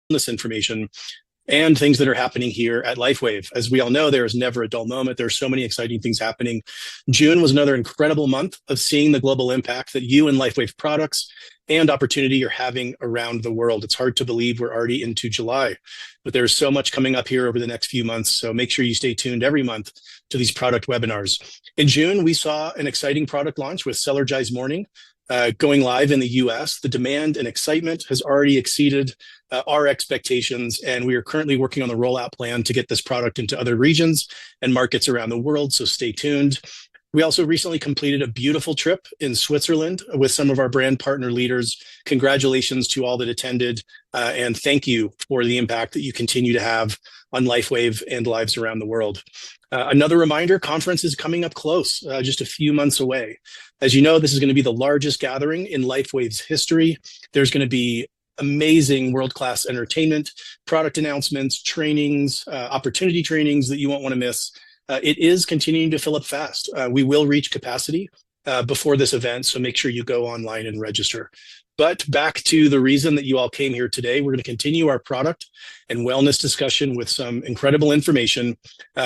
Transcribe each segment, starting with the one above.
wellness information and things that are happening here at LifeWave. As we all know, there is never a dull moment. There are so many exciting things happening. June was another incredible month of seeing the global impact that you and LifeWave products and opportunity are having around the world. It's hard to believe we're already into July, but there's so much coming up here over the next few months. So make sure you stay tuned every month to these product webinars. In June, we saw an exciting product launch with Cellergize Morning going live in the US. The demand and excitement has already exceeded our expectations, and we are currently working on the rollout plan to get this product into other regions and markets around the world, so stay tuned. We also recently completed a beautiful trip in Switzerland with some of our brand partner leaders. Congratulations to all that attended, and thank you for the impact that you continue to have on LifeWave and lives around the world. Another reminder, conference is coming up close, just a few months away. As you know, this is going to be the largest gathering in LifeWave's history. There's going to be amazing world-class entertainment, product announcements, trainings, opportunity trainings that you won't want to miss. It is continuing to fill up fast. We will reach capacity before this event, so make sure you go online and register. But back to the reason that you all came here today, we're going to continue our product and wellness discussion with some incredible information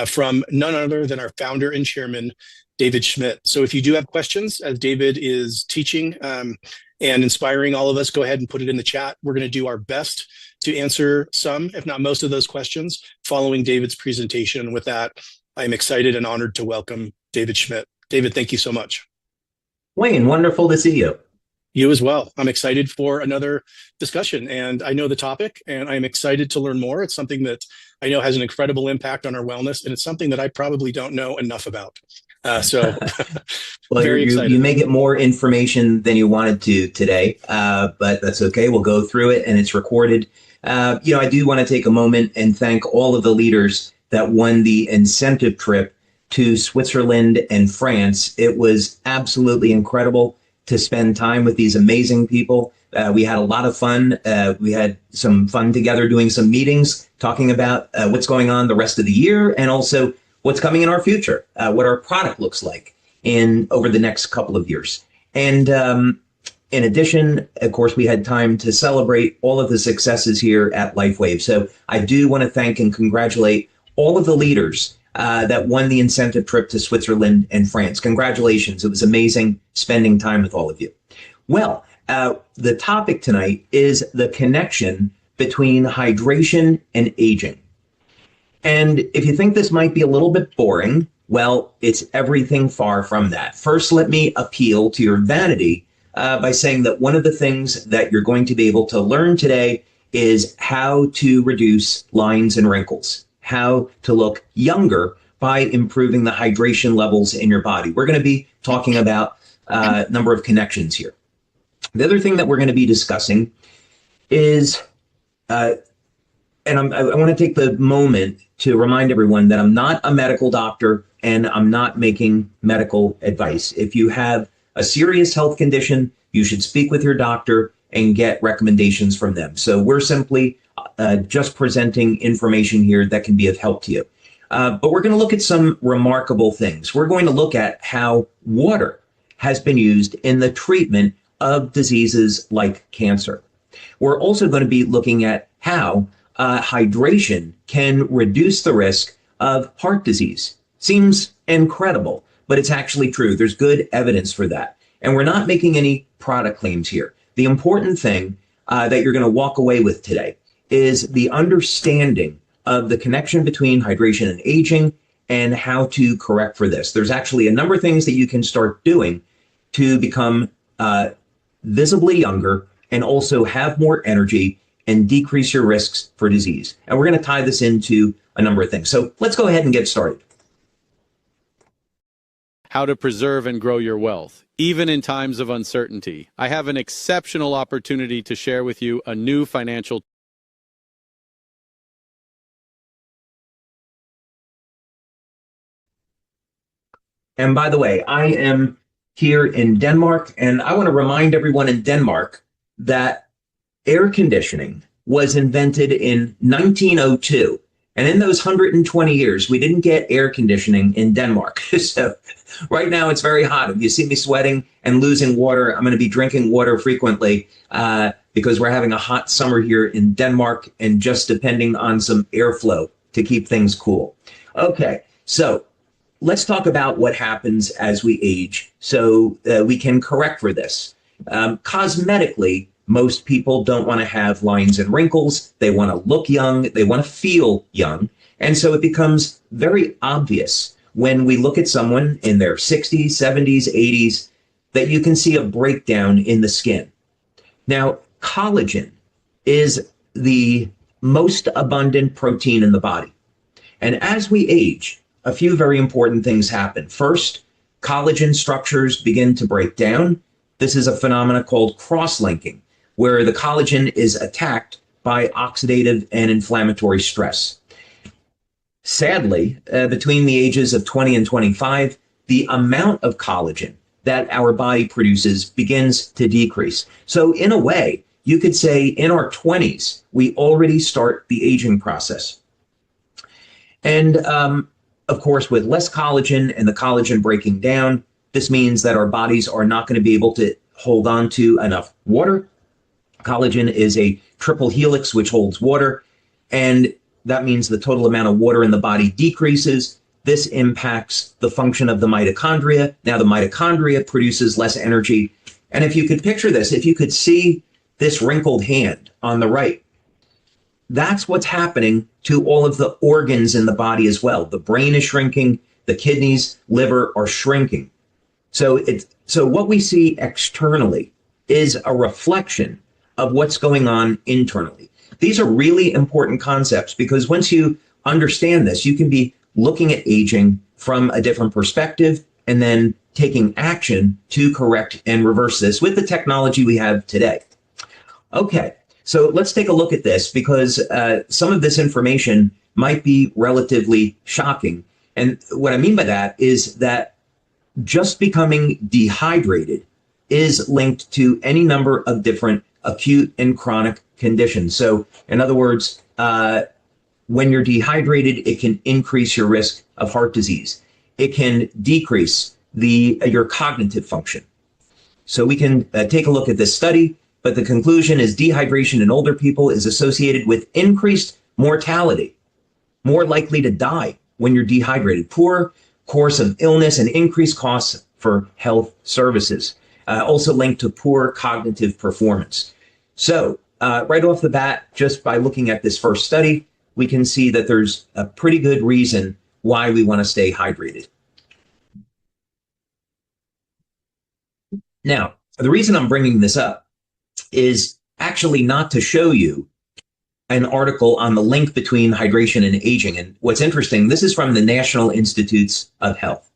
from none other than our founder and chairman, David Schmidt. So if you do have questions, as David is teaching and inspiring all of us, go ahead and put it in the chat. We're going to do our best to answer some, if not most of those questions following David's presentation. With that, I'm excited and honored to welcome David Schmidt. David, thank you so much. Wayne, wonderful to see you. You as well. I'm excited for another discussion, and I know the topic, and I'm excited to learn more. It's something that I know has an incredible impact on our wellness, and it's something that I probably don't know enough about. So well, very excited. You may get more information than you wanted to today, but that's okay. We'll go through it, and it's recorded. I do want to take a moment and thank all of the leaders that won the incentive trip to Switzerland and France. It was absolutely incredible to spend time with these amazing people. We had a lot of fun. We had some fun together doing some meetings, talking about what's going on the rest of the year, and also what's coming in our future, what our product looks like over the next couple of years. And in addition, of course, we had time to celebrate all of the successes here at LifeWave. So I do want to thank and congratulate all of the leaders that won the incentive trip to Switzerland and France. Congratulations. It was amazing spending time with all of you. Well, the topic tonight is the connection between hydration and aging. And if you think this might be a little bit boring, well, it's everything far from that. First, let me appeal to your vanity by saying that one of the things that you're going to be able to learn today is how to reduce lines and wrinkles, how to look younger by improving the hydration levels in your body. We're going to be talking about a number of connections here. The other thing that we're going to be discussing is, I want to take the moment to remind everyone that I'm not a medical doctor and I'm not making medical advice. If you have a serious health condition, you should speak with your doctor and get recommendations from them. So we're simply just presenting information here that can be of help to you. But we're going to look at some remarkable things. We're going to look at how water has been used in the treatment of diseases like cancer. We're also going to be looking at how hydration can reduce the risk of heart disease. Seems incredible, but it's actually true. There's good evidence for that. And we're not making any product claims here. The important thing that you're going to walk away with today is the understanding of the connection between hydration and aging and how to correct for this. There's actually a number of things that you can start doing to become visibly younger and also have more energy and decrease your risks for disease. And we're going to tie this into a number of things. So let's go ahead and get started. How to preserve and grow your wealth, even in times of uncertainty. I have an exceptional opportunity to share with you a new financial. And by the way, I am here in Denmark, and I want to remind everyone in Denmark that air conditioning was invented in 1902 And in those 120 years, we didn't get air conditioning in Denmark. So right now it's very hot. If you see me sweating and losing water, I'm going to be drinking water frequently because we're having a hot summer here in Denmark and just depending on some airflow to keep things cool. Okay, so let's talk about what happens as we age so we can correct for this. Cosmetically, most people don't want to have lines and wrinkles. They want to look young. They want to feel young. And so it becomes very obvious when we look at someone in their 60s, 70s, 80s, that you can see a breakdown in the skin. Now, collagen is the most abundant protein in the body. And as we age, a few very important things happen. First, collagen structures begin to break down. This is a phenomenon called cross-linking, where the collagen is attacked by oxidative and inflammatory stress. Sadly, between the ages of 20 and 25, the amount of collagen that our body produces begins to decrease. So in a way, you could say in our 20s, we already start the aging process. And of course, with less collagen and the collagen breaking down, this means that our bodies are not going to be able to hold on to enough water. Collagen is a triple helix which holds water, and that means the total amount of water in the body decreases. This impacts the function of the mitochondria. Now the mitochondria produces less energy. And if you could picture this, if you could see this wrinkled hand on the right, that's what's happening to all of the organs in the body as well. The brain is shrinking, the kidneys, liver are shrinking. So what we see externally is a reflection of what's going on internally. These are really important concepts because once you understand this, you can be looking at aging from a different perspective and then taking action to correct and reverse this with the technology we have today. Okay, so let's take a look at this because some of this information might be relatively shocking. And what I mean by that is that just becoming dehydrated is linked to any number of different acute and chronic conditions. So in other words, when you're dehydrated, it can increase your risk of heart disease. It can decrease your cognitive function. So we can take a look at this study, but the conclusion is dehydration in older people is associated with increased mortality, more likely to die when you're dehydrated, poor course of illness, and increased costs for health services. Also linked to poor cognitive performance. So right off the bat, just by looking at this first study, we can see that there's a pretty good reason why we want to stay hydrated. Now, the reason I'm bringing this up is actually not to show you an article on the link between hydration and aging. And what's interesting, this is from the National Institutes of Health.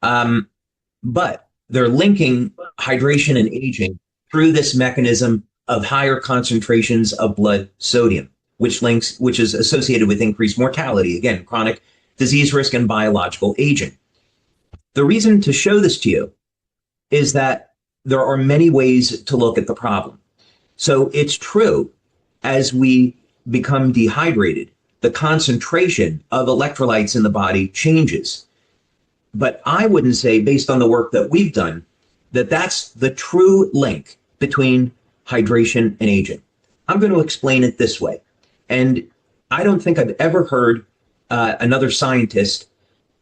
But they're linking hydration and aging through this mechanism of higher concentrations of blood sodium, which is associated with increased mortality, again, chronic disease risk and biological aging. The reason to show this to you is that there are many ways to look at the problem. So it's true, as we become dehydrated, the concentration of electrolytes in the body changes. But I wouldn't say, based on the work that we've done, that that's the true link between hydration and aging. I'm going to explain it this way. And I don't think I've ever heard another scientist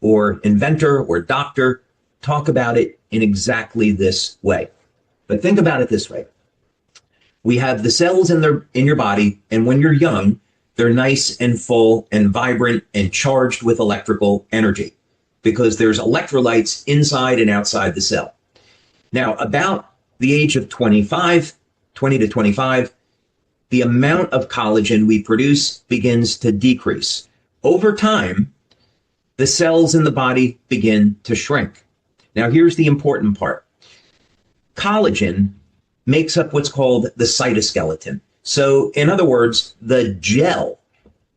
or inventor or doctor talk about it in exactly this way. But think about it this way. We have the cells in your body, and when you're young, they're nice and full and vibrant and charged with electrical energy because there's electrolytes inside and outside the cell. Now, about the age of 20 to 25, the amount of collagen we produce begins to decrease. Over time, the cells in the body begin to shrink. Now, here's the important part. Collagen makes up what's called the cytoskeleton. So, in other words, the gel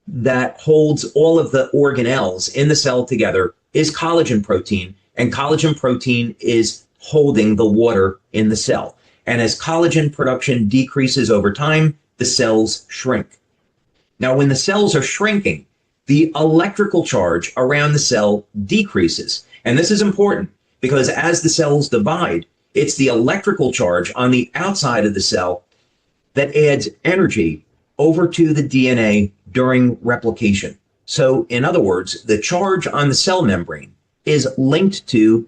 that holds all of the organelles in the cell together is collagen protein, and collagen protein is holding the water in the cell. And as collagen production decreases over time, the cells shrink. Now, when the cells are shrinking, the electrical charge around the cell decreases. And this is important because as the cells divide, it's the electrical charge on the outside of the cell that adds energy over to the DNA during replication. So in other words, the charge on the cell membrane is linked to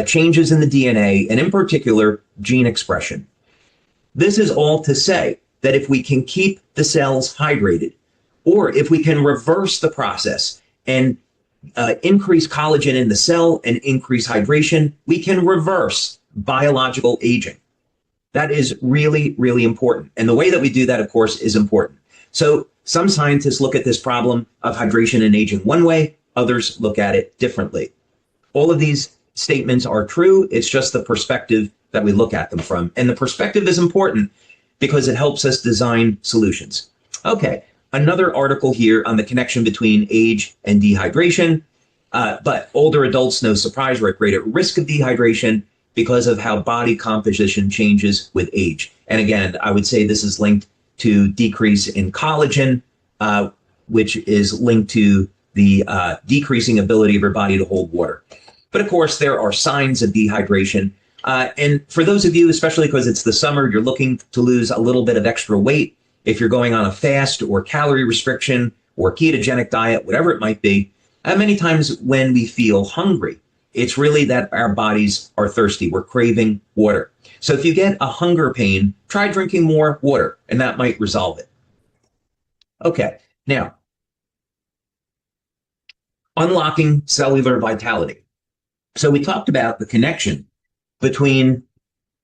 changes in the DNA and in particular gene expression. This is all to say that if we can keep the cells hydrated, or if we can reverse the process and increase collagen in the cell and increase hydration, we can reverse biological aging. That is really, really important. And the way that we do that, of course, is important. So some scientists look at this problem of hydration and aging one way, others look at it differently. All of these statements are true. It's just the perspective that we look at them from. And the perspective is important because it helps us design solutions. Okay, another article here on the connection between age and dehydration. But older adults, no surprise, are at greater risk of dehydration because of how body composition changes with age. And again, I would say this is linked to decrease in collagen, which is linked to the decreasing ability of your body to hold water. But of course, there are signs of dehydration. And for those of you, especially because it's the summer, you're looking to lose a little bit of extra weight. If you're going on a fast or calorie restriction or ketogenic diet, whatever it might be, many times when we feel hungry, it's really that our bodies are thirsty. We're craving water. So if you get a hunger pain, try drinking more water, and that might resolve it. Okay, now, unlocking cellular vitality. So we talked about the connection between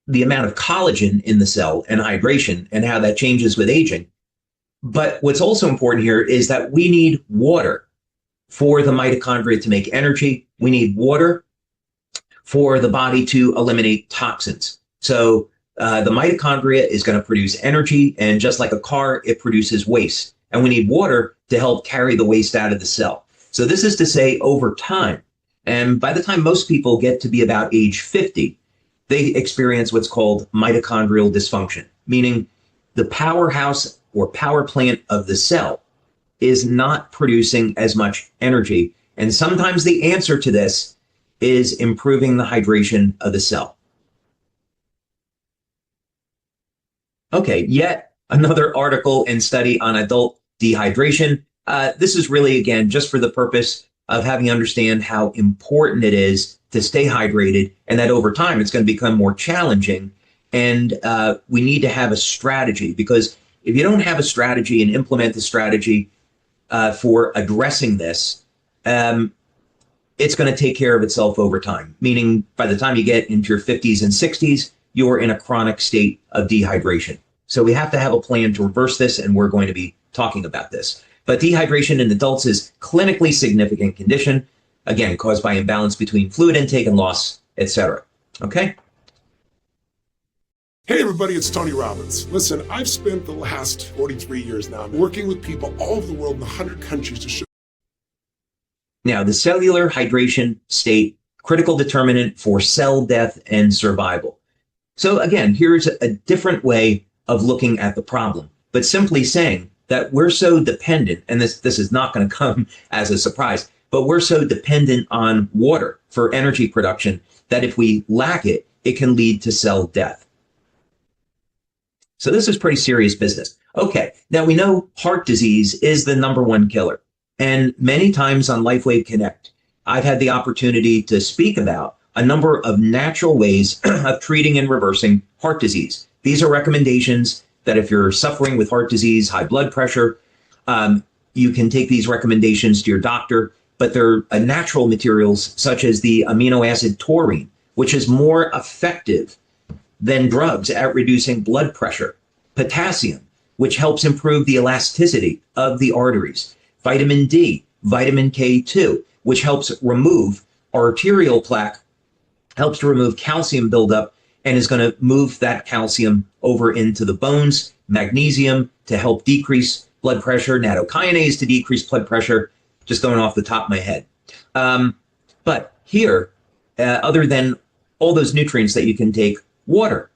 the amount of collagen in the cell and hydration and how that changes with aging. But what's also important here is that we need water for the mitochondria to make energy. We need water for the body to eliminate toxins. So the mitochondria is going to produce energy, and just like a car, it produces waste. And we need water to help carry the waste out of the cell. So this is to say over time, and by the time most people get to be about age 50, they experience what's called mitochondrial dysfunction, meaning the powerhouse or power plant of the cell is not producing as much energy. And sometimes the answer to this is improving the hydration of the cell. Okay, yet another article and study on adult dehydration. This is really, again, just for the purpose of having you understand how important it is to stay hydrated, and that over time it's going to become more challenging. And we need to have a strategy, because if you don't have a strategy and implement the strategy for addressing this, it's going to take care of itself over time. Meaning by the time you get into your 50s and 60s, you're in a chronic state of dehydration. So we have to have a plan to reverse this, and we're going to be talking about this. But dehydration in adults is clinically significant condition, again, caused by imbalance between fluid intake and loss, etc. Okay? Hey everybody, it's Tony Robbins. Listen, I've spent the last 43 years now working with people all over the world in 100 countries to show. Now, the cellular hydration state, critical determinant for cell death and survival. So again, here's a different way of looking at the problem, but simply saying that we're so dependent, and this is not going to come as a surprise, but we're so dependent on water for energy production that if we lack it, it can lead to cell death. So this is pretty serious business. Okay, now we know heart disease is the #1 killer. And many times on LifeWave Connect, I've had the opportunity to speak about a number of natural ways of treating and reversing heart disease. These are recommendations that if you're suffering with heart disease, high blood pressure, you can take these recommendations to your doctor, but they're natural materials such as the amino acid taurine, which is more effective than drugs at reducing blood pressure. Potassium, which helps improve the elasticity of the arteries. Vitamin D, vitamin K2, which helps remove arterial plaque, helps to remove calcium buildup, and is going to move that calcium over into the bones. Magnesium to help decrease blood pressure. Nattokinase to decrease blood pressure. Just going off the top of my head. But here, other than all those nutrients that you can take, water.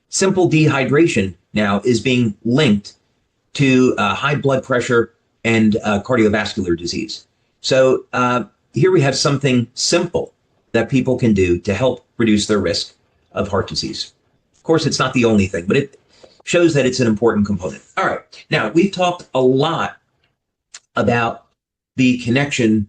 Simple dehydration now is being linked to high blood pressure and cardiovascular disease. So here we have something simple that people can do to help reduce their risk of heart disease. Of course, it's not the only thing, but it shows that it's an important component. All right. Now, we've talked a lot about the connection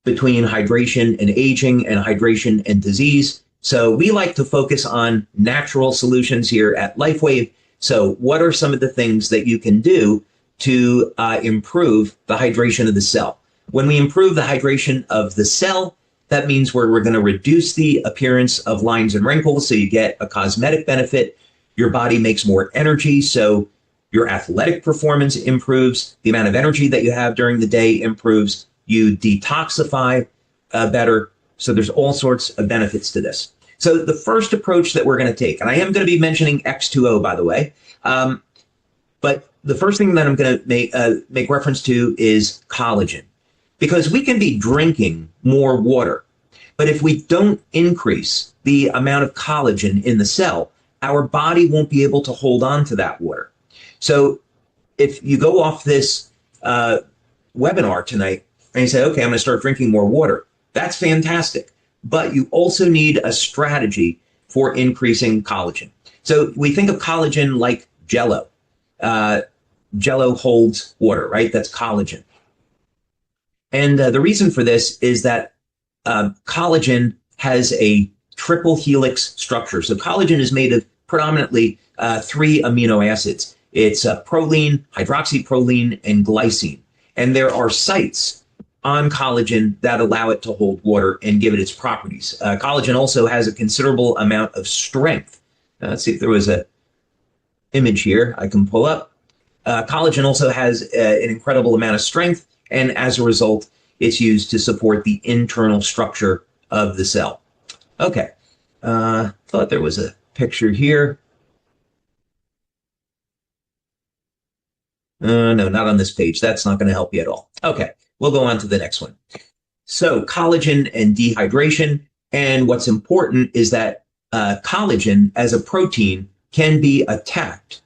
between hydration and aging and hydration and disease. So we like to focus on natural solutions here at LifeWave. So what are some of the things that you can do to improve the hydration of the cell? When we improve the hydration of the cell, that means we're going to reduce the appearance of lines and wrinkles, so you get a cosmetic benefit. Your body makes more energy, so your athletic performance improves. The amount of energy that you have during the day improves. You detoxify better. So there's all sorts of benefits to this. So the first approach that we're going to take, and I am going to be mentioning X2O, by the way, but the first thing that I'm going to make reference to is collagen. Because we can be drinking more water, but if we don't increase the amount of collagen in the cell, our body won't be able to hold on to that water. So if you go off this webinar tonight and you say, okay, I'm going to start drinking more water, that's fantastic. But you also need a strategy for increasing collagen. So we think of collagen like Jell-O. Jell-O holds water, right? That's collagen. And the reason for this is that collagen has a triple helix structure. So collagen is made of predominantly 3 amino acids. It's proline, hydroxyproline, and glycine. And there are sites on collagen that allow it to hold water and give it its properties. Collagen also has a considerable amount of strength. Let's see if there was an image here I can pull up. Collagen also has an incredible amount of strength, and as a result, it's used to support the internal structure of the cell. Okay, thought there was a picture here. No, not on this page. That's not going to help you at all. Okay, we'll go on to the next one. So collagen and dehydration. And what's important is that collagen as a protein can be attacked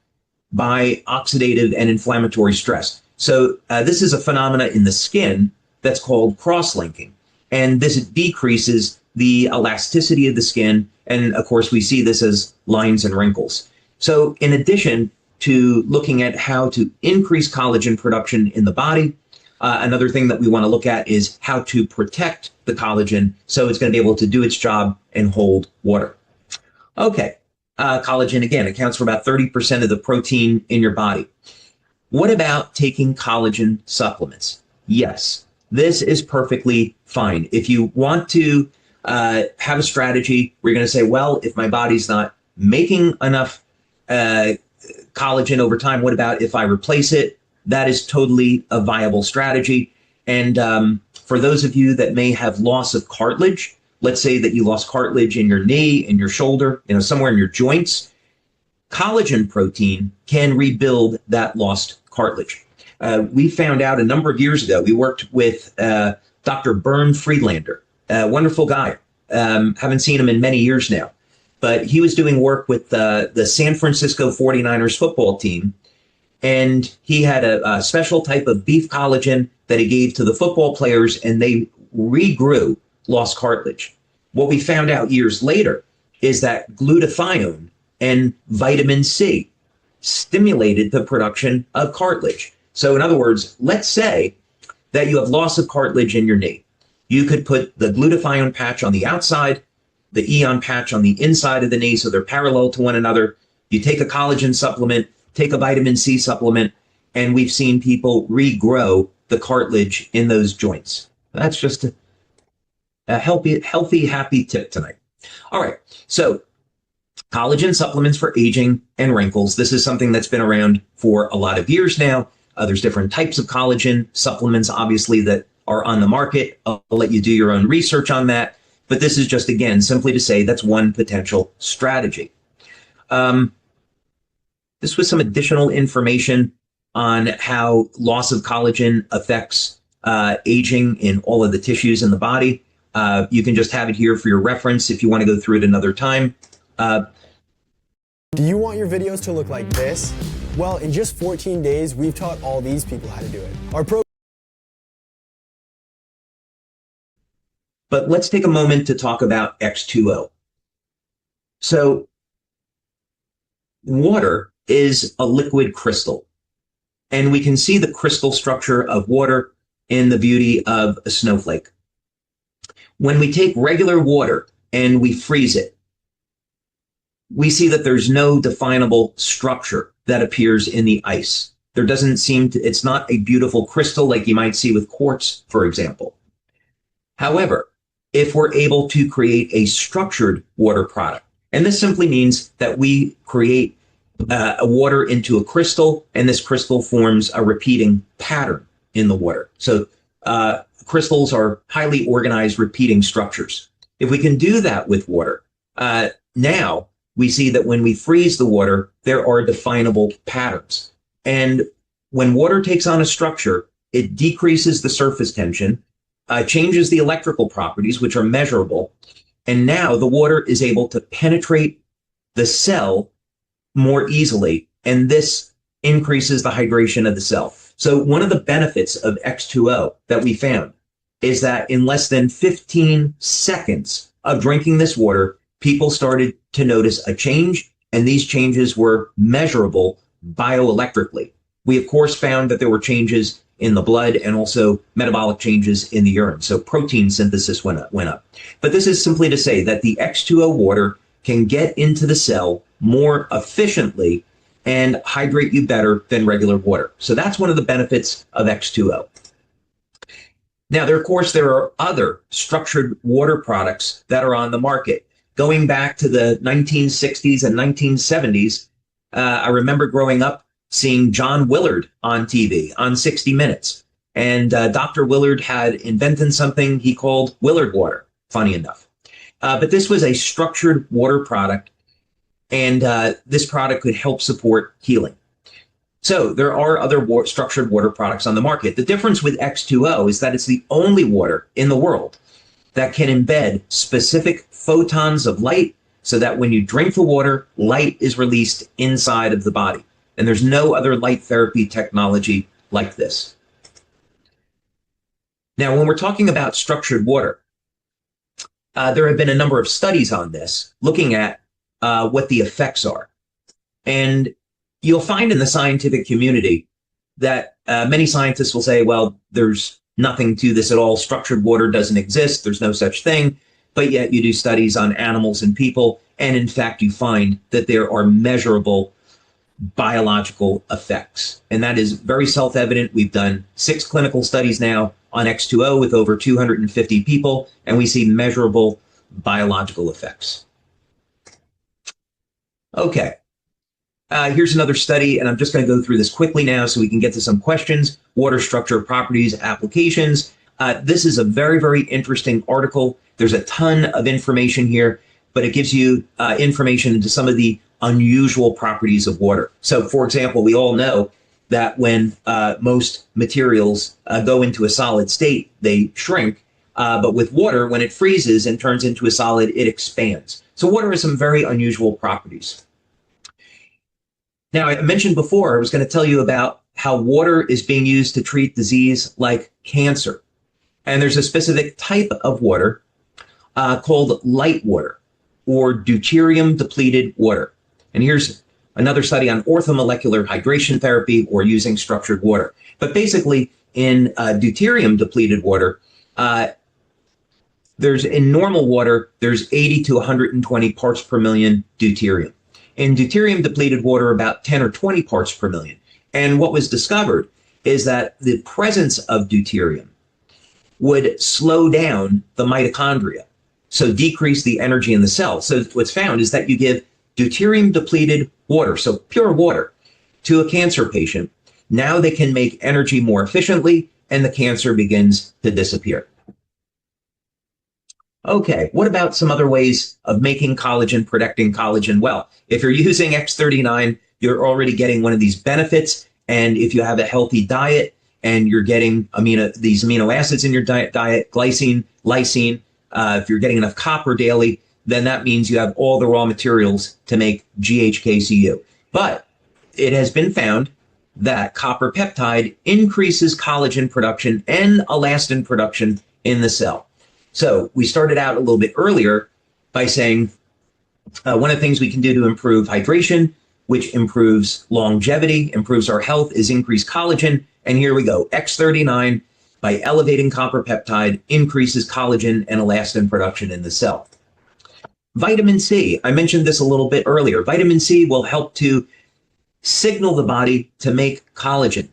by oxidative and inflammatory stress. So this is a phenomena in the skin that's called cross-linking. And this decreases the elasticity of the skin. And of course, we see this as lines and wrinkles. So in addition to looking at how to increase collagen production in the body, another thing that we want to look at is how to protect the collagen so it's going to be able to do its job and hold water. Okay, collagen, again, accounts for about 30% of the protein in your body. What about taking collagen supplements? Yes, this is perfectly fine. If you want to have a strategy where you're going to say, well, if my body's not making enough collagen over time, what about if I replace it? That is totally a viable strategy. And for those of you that may have loss of cartilage, let's say that you lost cartilage in your knee, in your shoulder, somewhere in your joints, collagen protein can rebuild that lost cartilage. We found out a number of years ago, we worked with Dr. Bern Friedlander, a wonderful guy. Haven't seen him in many years now, but he was doing work with the San Francisco 49ers football team. And he had a special type of beef collagen that he gave to the football players, and they regrew lost cartilage. What we found out years later is that glutathione and vitamin C stimulated the production of cartilage. So in other words, let's say that you have loss of cartilage in your knee. You could put the glutathione patch on the outside, the Eon patch on the inside of the knee, so they're parallel to one another. You take a collagen supplement, take a vitamin C supplement, and we've seen people regrow the cartilage in those joints. That's just a healthy, happy tip tonight. All right, so collagen supplements for aging and wrinkles. This is something that's been around for a lot of years now. There's different types of collagen supplements, obviously, that are on the market. I'll let you do your own research on that. But this is just, again, simply to say that's one potential strategy. This was some additional information on how loss of collagen affects aging in all of the tissues in the body. You can just have it here for your reference if you want to go through it another time. Do you want your videos to look like this? Well, in just 14 days, we've taught all these people how to do it. Our program But let's take a moment to talk about X2O. So water is a liquid crystal, and we can see the crystal structure of water in the beauty of a snowflake. When we take regular water and we freeze it, we see that there's no definable structure that appears in the ice. There doesn't seem to, it's not a beautiful crystal like you might see with quartz, for example. However, if we're able to create a structured water product, and this simply means that we create a water into a crystal, and this crystal forms a repeating pattern in the water. So crystals are highly organized repeating structures. If we can do that with water, now we see that when we freeze the water, there are definable patterns. And when water takes on a structure, it decreases the surface tension, changes the electrical properties, which are measurable. And now the water is able to penetrate the cell more easily. And this increases the hydration of the cell. So one of the benefits of X2O that we found is that in less than 15 seconds of drinking this water, people started to notice a change, and these changes were measurable bioelectrically. We, of course, found that there were changes in the blood and also metabolic changes in the urine. So protein synthesis went up. But this is simply to say that the X2O water can get into the cell more efficiently and hydrate you better than regular water. So that's one of the benefits of X2O. Now, there are other structured water products that are on the market. Going back to the 1960s and 1970s, I remember growing up seeing John Willard on TV on 60 Minutes. And Dr. Willard had invented something he called Willard water, funny enough. But this was a structured water product, and this product could help support healing. So there are other structured water products on the market. The difference with X2O is that it's the only water in the world that can embed specific photons of light so that when you drink the water, light is released inside of the body. And there's no other light therapy technology like this. Now, when we're talking about structured water, there have been a number of studies on this looking at what the effects are. And you'll find in the scientific community that many scientists will say, well, there's nothing to this at all. Structured water doesn't exist. There's no such thing. But yet you do studies on animals and people. And in fact, you find that there are measurable biological effects. And that is very self-evident. We've done 6 clinical studies now on X2O with over 250 people, and we see measurable biological effects. Okay. Here's another study, and I'm just going to go through this quickly now so we can get to some questions. Water structure, properties, applications. This is a very, very interesting article. There's a ton of information here, but it gives you information into some of the unusual properties of water. So, for example, we all know that when most materials go into a solid state, they shrink. But with water, when it freezes and turns into a solid, it expands. So water has some very unusual properties. Now, I mentioned before, I was going to tell you about how water is being used to treat disease like cancer. And there's a specific type of water called light water, or deuterium-depleted water. And here's another study on orthomolecular hydration therapy or using structured water. But basically, in deuterium-depleted water, in normal water, there's 80 to 120 parts per million deuterium. In deuterium-depleted water, about 10 or 20 parts per million. And what was discovered is that the presence of deuterium would slow down the mitochondria, so decrease the energy in the cell. So what's found is that you give deuterium-depleted water, so pure water, to a cancer patient. Now they can make energy more efficiently, and the cancer begins to disappear. Okay, what about some other ways of making collagen, protecting collagen? Well, if you're using X39, you're already getting one of these benefits. And if you have a healthy diet and you're getting these amino acids in your diet, glycine, lysine, if you're getting enough copper daily, then that means you have all the raw materials to make GHKCU. But it has been found that copper peptide increases collagen production and elastin production in the cell. So we started out a little bit earlier by saying one of the things we can do to improve hydration, which improves longevity, improves our health, is increase collagen. And here we go. X39, by elevating copper peptide, increases collagen and elastin production in the cell. Vitamin C, I mentioned this a little bit earlier. Vitamin C will help to signal the body to make collagen.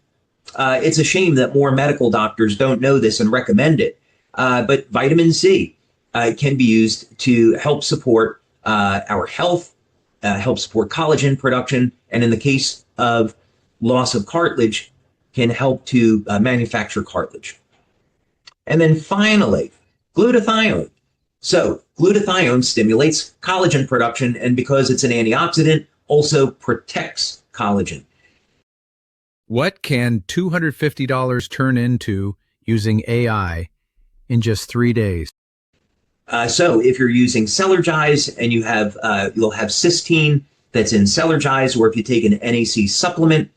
It's a shame that more medical doctors don't know this and recommend it. But vitamin C can be used to help support our health, help support collagen production, and in the case of loss of cartilage, can help to manufacture cartilage. And then finally, glutathione. So glutathione stimulates collagen production, and because it's an antioxidant, also protects collagen. What can $250 turn into using AI in just 3 days? So if you're using Cellergize and you have, you'll have cysteine that's in Cellergize, or if you take an NAC supplement,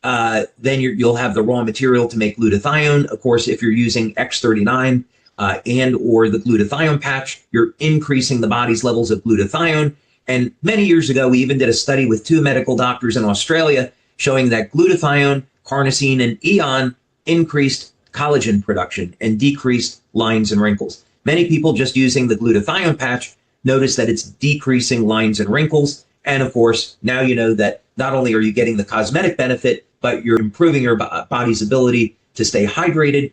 then you'll have the raw material to make glutathione. Of course, if you're using X39 and or the glutathione patch, you're increasing the body's levels of glutathione. And many years ago, we even did a study with 2 medical doctors in Australia showing that glutathione, carnosine, and eon increased collagen production and decreased lines and wrinkles. Many people just using the glutathione patch notice that it's decreasing lines and wrinkles. And of course, now you know that not only are you getting the cosmetic benefit, but you're improving your body's ability to stay hydrated.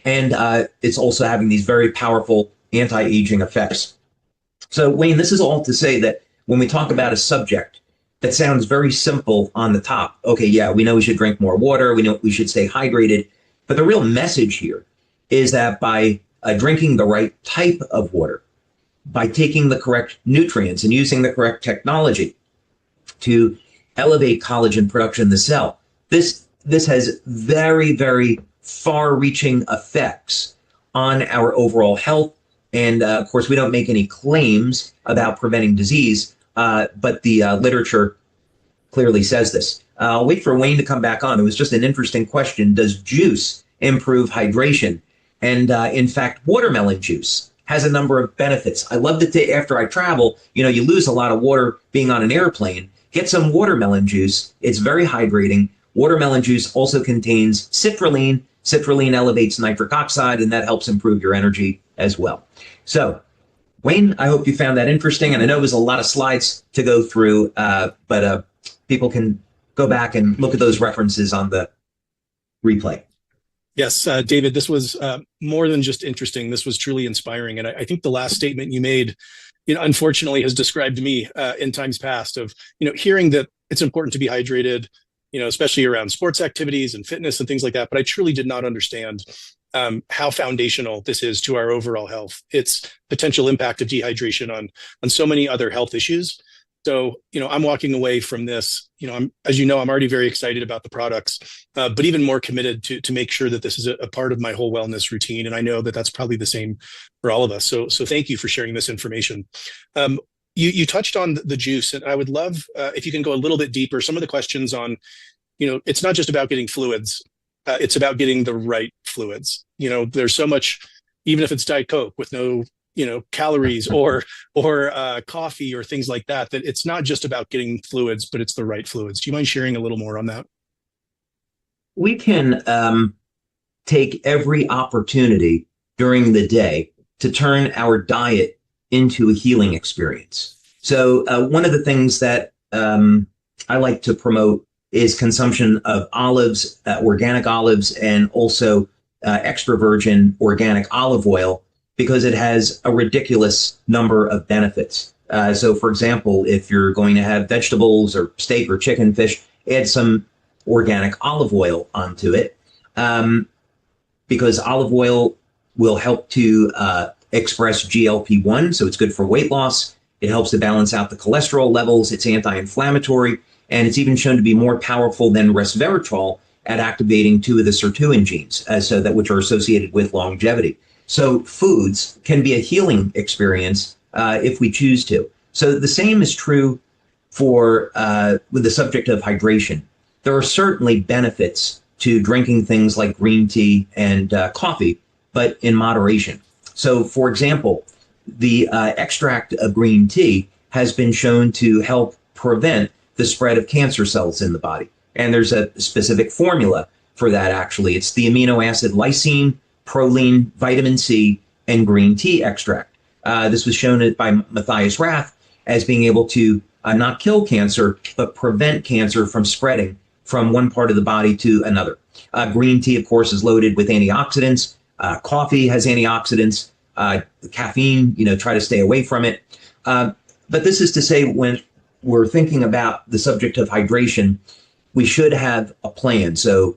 And it's also having these very powerful anti-aging effects. So Wayne, this is all to say that when we talk about a subject that sounds very simple on the top, okay, yeah, we know we should drink more water, we know we should stay hydrated, but the real message here is that by drinking the right type of water, by taking the correct nutrients and using the correct technology to elevate collagen production in the cell, this has very, very far-reaching effects on our overall health. And of course, we don't make any claims about preventing disease, but the literature clearly says this. I'll wait for Wayne to come back on. It was just an interesting question. Does juice improve hydration? And in fact, watermelon juice has a number of benefits. I love that after I travel, you lose a lot of water being on an airplane. Get some watermelon juice. It's very hydrating. Watermelon juice also contains citrulline. Citrulline elevates nitric oxide, and that helps improve your energy as well. So, Wayne, I hope you found that interesting. And I know it was a lot of slides to go through, but people can go back and look at those references on the replay. Yes, David, this was more than just interesting. This was truly inspiring. And I think the last statement you made, unfortunately has described me in times past of, hearing that it's important to be hydrated, especially around sports activities and fitness and things like that. But I truly did not understand how foundational this is to our overall health. Its potential impact of dehydration on so many other health issues. So, I'm walking away from this, as you know, I'm already very excited about the products, but even more committed to make sure that this is a part of my whole wellness routine. And I know that that's probably the same for all of us. So thank you for sharing this information. You touched on the juice, and I would love if you can go a little bit deeper. Some of the questions on, it's not just about getting fluids. It's about getting the right fluids. There's so much, even if it's Diet Coke with no calories or coffee or things like that it's not just about getting fluids, but it's the right fluids. Do you mind sharing a little more on that? We can take every opportunity during the day to turn our diet into a healing experience. So one of the things that I like to promote is consumption of olives, organic olives, and also extra virgin organic olive oil, because it has a ridiculous number of benefits. So for example, if you're going to have vegetables or steak or chicken, fish, add some organic olive oil onto it, because olive oil will help to express GLP-1, so it's good for weight loss. It helps to balance out the cholesterol levels. It's anti-inflammatory, and it's even shown to be more powerful than resveratrol at activating 2 of the sirtuin genes, which are associated with longevity. So foods can be a healing experience if we choose to. So the same is true for with the subject of hydration. There are certainly benefits to drinking things like green tea and coffee, but in moderation. So, for example, the extract of green tea has been shown to help prevent the spread of cancer cells in the body. And there's a specific formula for that, actually. It's the amino acid lysine, proline, vitamin C, and green tea extract. This was shown by Matthias Rath as being able to not kill cancer, but prevent cancer from spreading from one part of the body to another. Green tea, of course, is loaded with antioxidants. Coffee has antioxidants. Caffeine, try to stay away from it. But this is to say, when we're thinking about the subject of hydration, we should have a plan. So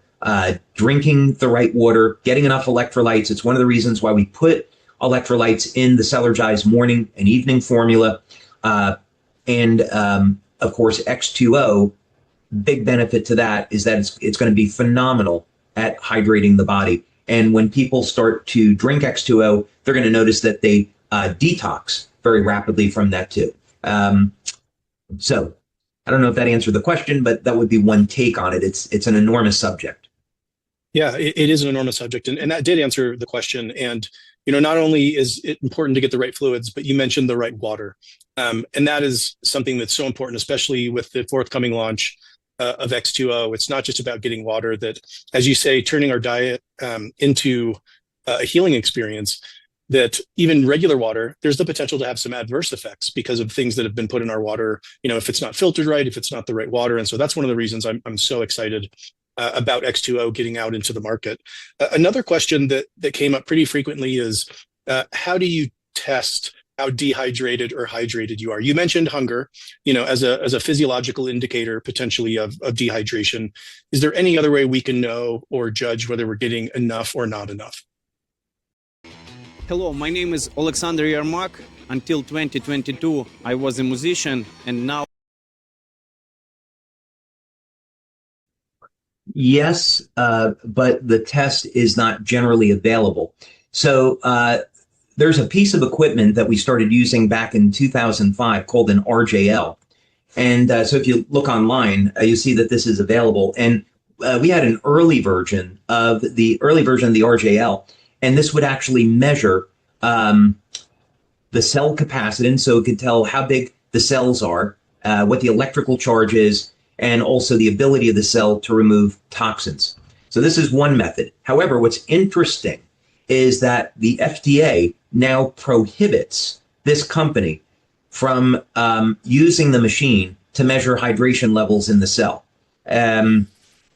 drinking the right water, getting enough electrolytes. It's one of the reasons why we put electrolytes in the Cellergized morning and evening formula. And of course, X2O, big benefit to that is that it's going to be phenomenal at hydrating the body. And when people start to drink X2O, they're going to notice that they detox very rapidly from that too. So I don't know if that answered the question, but that would be one take on it. It's an enormous subject. Yeah, it is an enormous subject. And that did answer the question. And, not only is it important to get the right fluids, but you mentioned the right water. And that is something that's so important, especially with the forthcoming launch of X2O. It's not just about getting water, that, as you say, turning our diet into a healing experience, that even regular water, there's the potential to have some adverse effects because of things that have been put in our water, if it's not filtered right, if it's not the right water. And so that's one of the reasons I'm so excited about X2O getting out into the market. Another question that came up pretty frequently is, how do you test how dehydrated or hydrated you are? You mentioned hunger, as a physiological indicator potentially of dehydration. Is there any other way we can know or judge whether we're getting enough or not enough? Hello, my name is Alexander Yermak. Until 2022, I was a musician, and now... Yes, but the test is not generally available. So there's a piece of equipment that we started using back in 2005 called an RJL. And so if you look online, you see that this is available. And we had an early version of the RJL, and this would actually measure the cell capacitance, so it could tell how big the cells are, what the electrical charge is, and also the ability of the cell to remove toxins. So this is one method. However, what's interesting is that the FDA now prohibits this company from using the machine to measure hydration levels in the cell.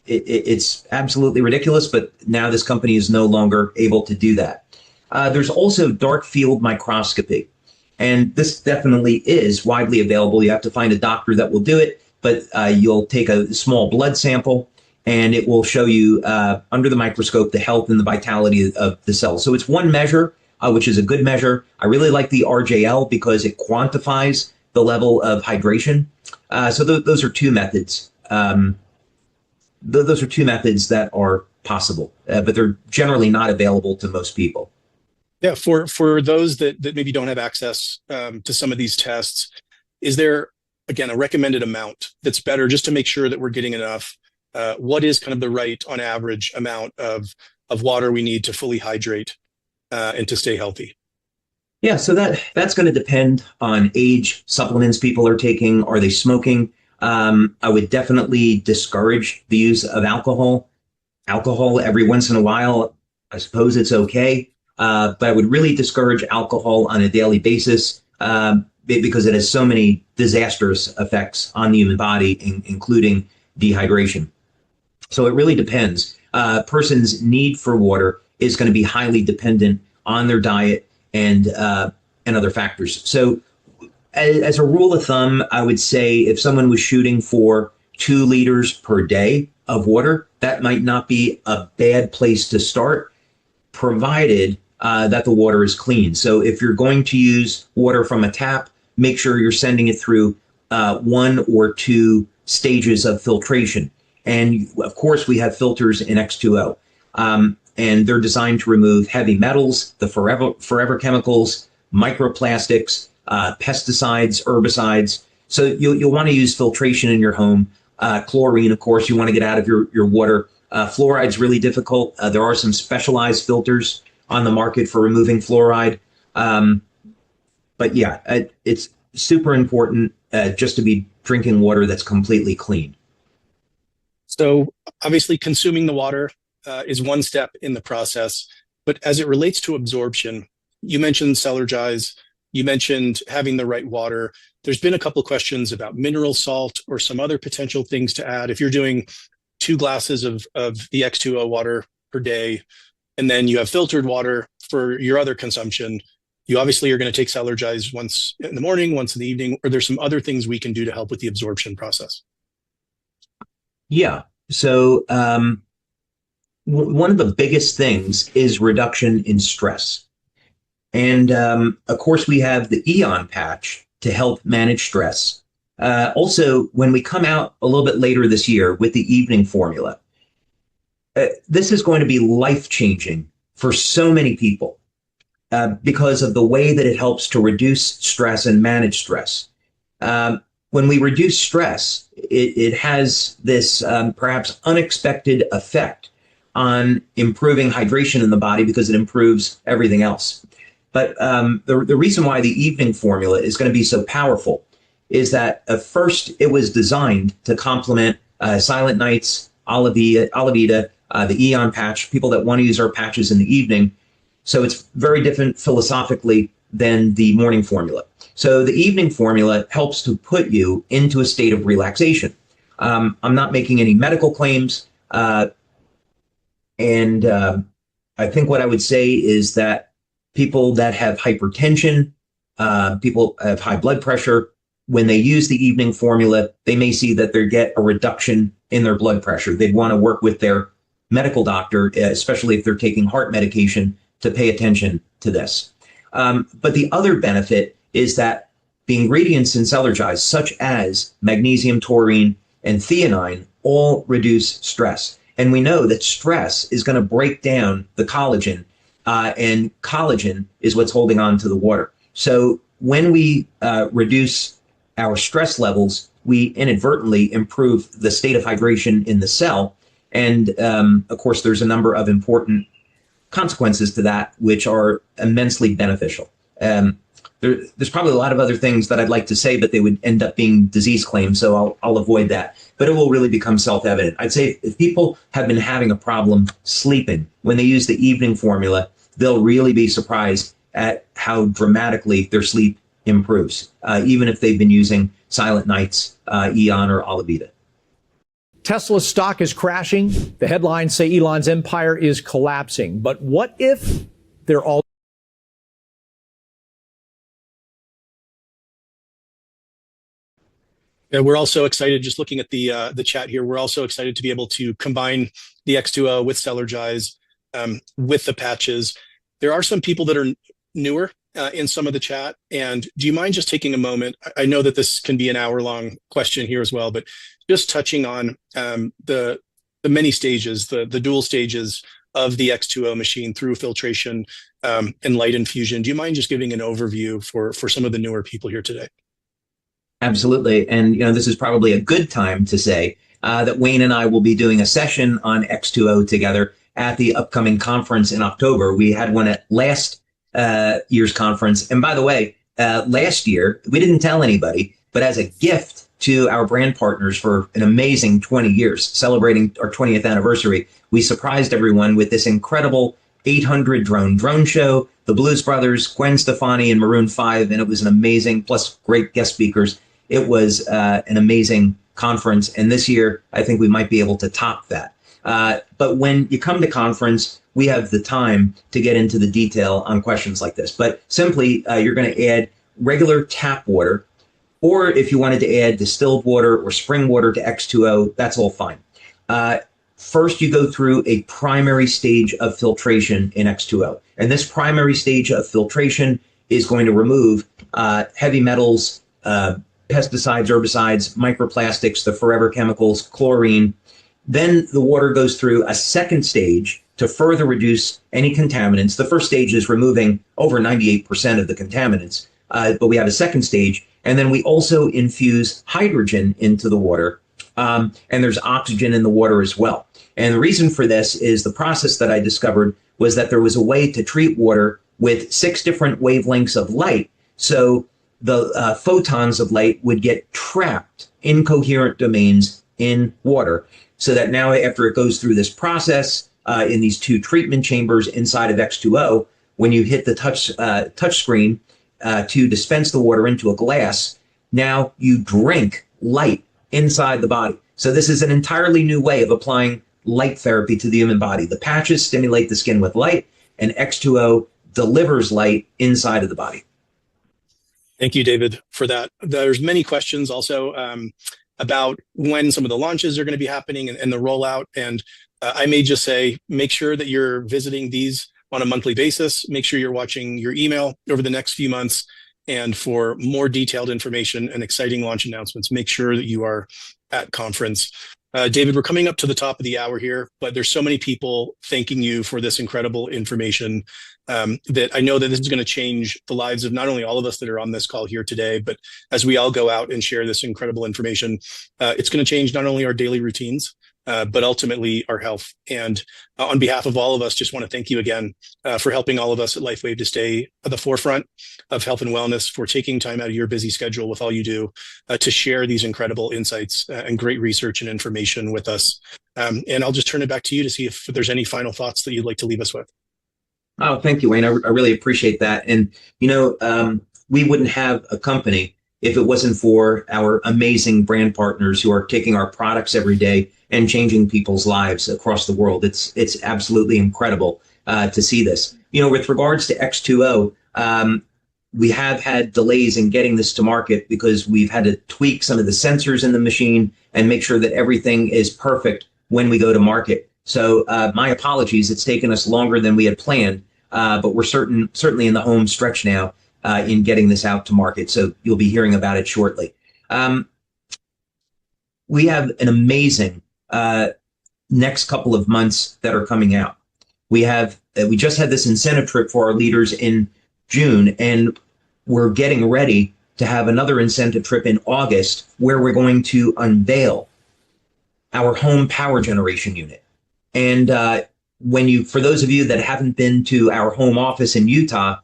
It's absolutely ridiculous, but now this company is no longer able to do that. There's also dark field microscopy, and this definitely is widely available. You have to find a doctor that will do it, but you'll take a small blood sample and it will show you under the microscope the health and the vitality of the cells. So it's one measure, which is a good measure. I really like the RJL because it quantifies the level of hydration. So those are two methods. Those are two methods that are possible, but they're generally not available to most people. Yeah, for those that maybe don't have access to some of these tests, is there, again, a recommended amount that's better just to make sure that we're getting enough? What is kind of the right, on average, amount of water we need to fully hydrate and to stay healthy? Yeah, so that's going to depend on age, supplements people are taking, are they smoking? I would definitely discourage the use of alcohol. Alcohol every once in a while, I suppose it's okay, but I would really discourage alcohol on a daily basis because it has so many disastrous effects on the human body, including dehydration. So it really depends. A person's need for water is going to be highly dependent on their diet and other factors. So as a rule of thumb, I would say if someone was shooting for 2 liters per day of water, that might not be a bad place to start, provided that the water is clean. So if you're going to use water from a tap, make sure you're sending it through 1 or 2 stages of filtration. And of course, we have filters in X2O, and they're designed to remove heavy metals, the forever chemicals, microplastics, pesticides, herbicides. So you'll want to use filtration in your home. Chlorine, of course, you want to get out of your water. Fluoride's really difficult. There are some specialized filters on the market for removing fluoride. But yeah, it's super important just to be drinking water that's completely clean. So obviously consuming the water is one step in the process, but as it relates to absorption, you mentioned Cellergize, you mentioned having the right water. There's been a couple questions about mineral salt or some other potential things to add. If you're doing 2 glasses of the X2O water per day, and then you have filtered water for your other consumption, you obviously are going to take Cellergize once in the morning, once in the evening, or there's some other things we can do to help with the absorption process. Yeah. So one of the biggest things is reduction in stress. And of course, we have the Eon patch to help manage stress. Also, when we come out a little bit later this year with the evening formula, this is going to be life-changing for so many people because of the way that it helps to reduce stress and manage stress. When we reduce stress, it has this perhaps unexpected effect on improving hydration in the body because it improves everything else. But the reason why the evening formula is going to be so powerful is that first it was designed to complement Silent Nights, Alavida, the Eon patch, people that want to use our patches in the evening. So it's very different philosophically than the morning formula. So the evening formula helps to put you into a state of relaxation. I'm not making any medical claims. And I think what I would say is that people that have hypertension, people have high blood pressure, when they use the evening formula, they may see that they get a reduction in their blood pressure. They'd want to work with their medical doctor, especially if they're taking heart medication, to pay attention to this. But the other benefit is that the ingredients in Cellergize, such as magnesium, taurine, and theanine, all reduce stress. And we know that stress is going to break down the collagen, and collagen is what's holding on to the water. So when we reduce our stress levels, we inadvertently improve the state of hydration in the cell. And of course, there's a number of important consequences to that, which are immensely beneficial. There's probably a lot of other things that I'd like to say, but they would end up being disease claims, so I'll avoid that. But it will really become self-evident. I'd say if people have been having a problem sleeping, when they use the evening formula, they'll really be surprised at how dramatically their sleep improves, even if they've been using Silent Nights, Eon, or Alavida. Tesla's stock is crashing. The headlines say Elon's empire is collapsing. But what if they're all... Yeah, we're also excited, just looking at the chat here, we're also excited to be able to combine the X2O with Cellergize, with the patches. There are some people that are newer in some of the chat. And do you mind just taking a moment? I know that this can be an hour-long question here as well, but just touching on the many stages, the dual stages of the X2O machine through filtration and light infusion. Do you mind just giving an overview for some of the newer people here today? Absolutely. And, this is probably a good time to say that Wayne and I will be doing a session on X2O together at the upcoming conference in October. We had one at last year's conference. And by the way, last year, we didn't tell anybody, but as a gift to our brand partners for an amazing 20 years, celebrating our 20th anniversary, we surprised everyone with this incredible 800 drone show, the Blues Brothers, Gwen Stefani, and Maroon 5, and it was an amazing, plus great guest speakers. It was an amazing conference, and this year, I think we might be able to top that. But when you come to conference, we have the time to get into the detail on questions like this. But simply, you're going to add regular tap water, or if you wanted to add distilled water or spring water to X2O, that's all fine. First, you go through a primary stage of filtration in X2O. And this primary stage of filtration is going to remove heavy metals, pesticides, herbicides, microplastics, the forever chemicals, chlorine. Then the water goes through a second stage to further reduce any contaminants. The first stage is removing over 98% of the contaminants, but we have a second stage. And then we also infuse hydrogen into the water, and there's oxygen in the water as well. And the reason for this is the process that I discovered was that there was a way to treat water with 6 different wavelengths of light. So the photons of light would get trapped in coherent domains in water, so that now after it goes through this process in these 2 treatment chambers inside of X2O, when you hit the touch screen to dispense the water into a glass, now you drink light inside the body. So this is an entirely new way of applying light therapy to the human body. The patches stimulate the skin with light, and X2O delivers light inside of the body. Thank you, David, for that. There's many questions also about when some of the launches are going to be happening and the rollout. And I may just say, make sure that you're visiting these on a monthly basis. Make sure you're watching your email over the next few months. And for more detailed information and exciting launch announcements, make sure that you are at conference. David, we're coming up to the top of the hour here, but there's so many people thanking you for this incredible information that I know that this is going to change the lives of not only all of us that are on this call here today, but as we all go out and share this incredible information, it's going to change not only our daily routines, but ultimately our health. And on behalf of all of us, just want to thank you again for helping all of us at LifeWave to stay at the forefront of health and wellness, for taking time out of your busy schedule with all you do to share these incredible insights and great research and information with us. And I'll just turn it back to you to see if there's any final thoughts that you'd like to leave us with. Oh, thank you, Wayne. I really appreciate that. And, we wouldn't have a company if it wasn't for our amazing brand partners who are taking our products every day and changing people's lives across the world. It's absolutely incredible to see this. With regards to X2O, we have had delays in getting this to market because we've had to tweak some of the sensors in the machine and make sure that everything is perfect when we go to market. So my apologies, it's taken us longer than we had planned, but we're certainly in the home stretch now in getting this out to market. So you'll be hearing about it shortly. We have an amazing next couple of months that are coming out. We just had this incentive trip for our leaders in June, and we're getting ready to have another incentive trip in August where we're going to unveil our home power generation unit. And for those of you that haven't been to our home office in Utah,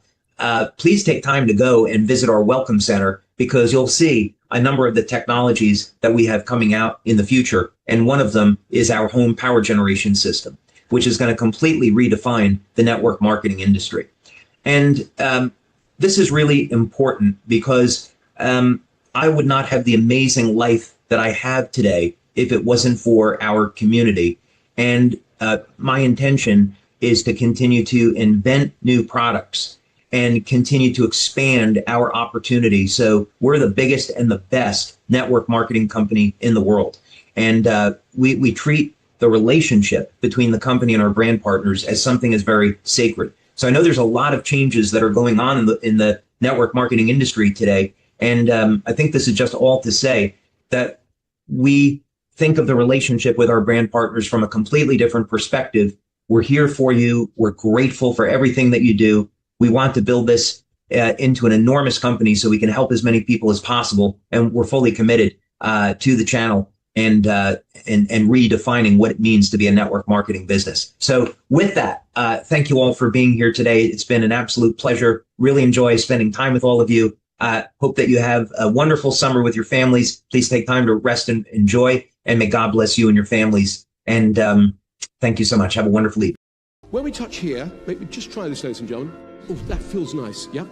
please take time to go and visit our welcome center, because you'll see a number of the technologies that we have coming out in the future. And one of them is our home power generation system, which is going to completely redefine the network marketing industry. And this is really important because I would not have the amazing life that I have today if it wasn't for our community. And my intention is to continue to invent new products and continue to expand our opportunity. So we're the biggest and the best network marketing company in the world. And we treat the relationship between the company and our brand partners as something that's very sacred. So I know there's a lot of changes that are going on in the network marketing industry today. And I think this is just all to say that we think of the relationship with our brand partners from a completely different perspective. We're here for you. We're grateful for everything that you do. We want to build this into an enormous company so we can help as many people as possible. And we're fully committed to the channel and redefining what it means to be a network marketing business. So with that, thank you all for being here today. It's been an absolute pleasure. Really enjoy spending time with all of you. Hope that you have a wonderful summer with your families. Please take time to rest and enjoy, and may God bless you and your families. And thank you so much. Have a wonderful evening. When we touch here, maybe just try this, ladies and gentlemen. Oh, that feels nice, yeah?